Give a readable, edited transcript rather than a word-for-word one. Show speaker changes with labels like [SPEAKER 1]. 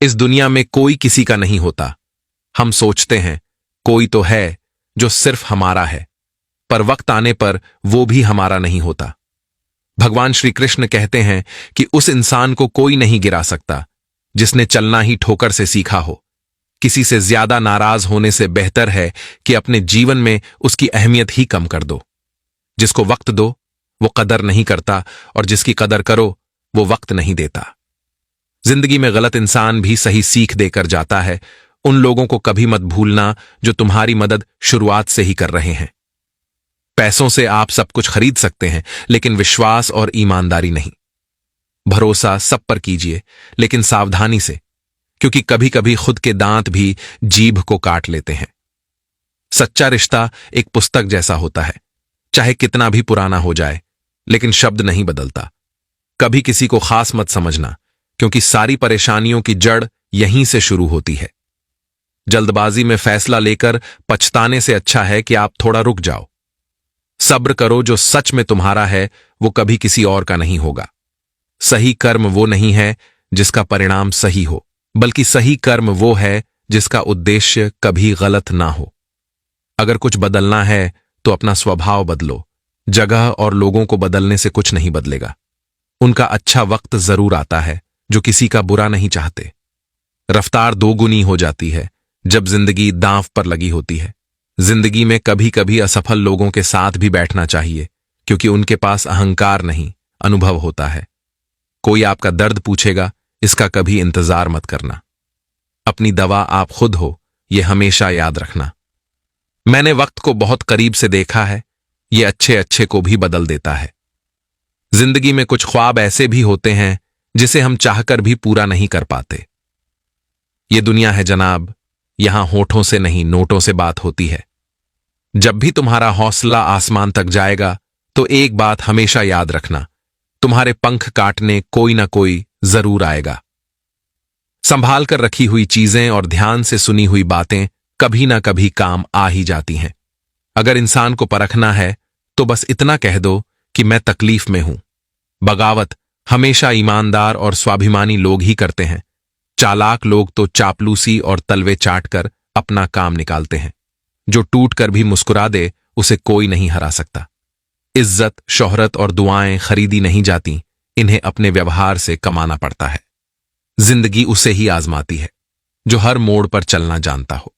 [SPEAKER 1] इस दुनिया में कोई किसी का नहीं होता। हम सोचते हैं कोई तो है जो सिर्फ हमारा है, पर वक्त आने पर वो भी हमारा नहीं होता। भगवान श्री कृष्ण कहते हैं कि उस इंसान को कोई नहीं गिरा सकता जिसने चलना ही ठोकर से सीखा हो। किसी से ज्यादा नाराज होने से बेहतर है कि अपने जीवन में उसकी अहमियत ही कम कर दो। जिसको वक्त दो वो कदर नहीं करता, और जिसकी कदर करो वो वक्त नहीं देता। जिंदगी में गलत इंसान भी सही सीख देकर जाता है। उन लोगों को कभी मत भूलना जो तुम्हारी मदद शुरुआत से ही कर रहे हैं। पैसों से आप सब कुछ खरीद सकते हैं, लेकिन विश्वास और ईमानदारी नहीं। भरोसा सब पर कीजिए, लेकिन सावधानी से, क्योंकि कभी कभी खुद के दांत भी जीभ को काट लेते हैं। सच्चा रिश्ता एक पुस्तक जैसा होता है, चाहे कितना भी पुराना हो जाए, लेकिन शब्द नहीं बदलता। कभी किसी को खास मत समझना, क्योंकि सारी परेशानियों की जड़ यहीं से शुरू होती है। जल्दबाजी में फैसला लेकर पछताने से अच्छा है कि आप थोड़ा रुक जाओ। सब्र करो, जो सच में तुम्हारा है वो कभी किसी और का नहीं होगा। सही कर्म वो नहीं है जिसका परिणाम सही हो, बल्कि सही कर्म वो है जिसका उद्देश्य कभी गलत ना हो। अगर कुछ बदलना है तो अपना स्वभाव बदलो। जगह और लोगों को बदलने से कुछ नहीं बदलेगा। उनका अच्छा वक्त जरूर आता है जो किसी का बुरा नहीं चाहते। रफ्तार दोगुनी हो जाती है जब जिंदगी दांव पर लगी होती है। जिंदगी में कभी कभी असफल लोगों के साथ भी बैठना चाहिए, क्योंकि उनके पास अहंकार नहीं, अनुभव होता है। कोई आपका दर्द पूछेगा, इसका कभी इंतजार मत करना। अपनी दवा आप खुद हो, यह हमेशा याद रखना। मैंने वक्त को बहुत करीब से देखा है, यह अच्छे अच्छे को भी बदल देता है। जिंदगी में कुछ ख्वाब ऐसे भी होते हैं जिसे हम चाहकर भी पूरा नहीं कर पाते। ये दुनिया है जनाब, यहां होठों से नहीं नोटों से बात होती है। जब भी तुम्हारा हौसला आसमान तक जाएगा तो एक बात हमेशा याद रखना, तुम्हारे पंख काटने कोई ना कोई जरूर आएगा। संभाल कर रखी हुई चीजें और ध्यान से सुनी हुई बातें कभी ना कभी काम आ ही जाती हैं। अगर इंसान को परखना है तो बस इतना कह दो कि मैं तकलीफ में हूं। बगावत हमेशा ईमानदार और स्वाभिमानी लोग ही करते हैं। चालाक लोग तो चापलूसी और तलवे चाट कर अपना काम निकालते हैं। जो टूट कर भी मुस्कुरा दे उसे कोई नहीं हरा सकता। इज्जत, शोहरत और दुआएं खरीदी नहीं जाती, इन्हें अपने व्यवहार से कमाना पड़ता है। जिंदगी उसे ही आजमाती है जो हर मोड़ पर चलना जानता हो।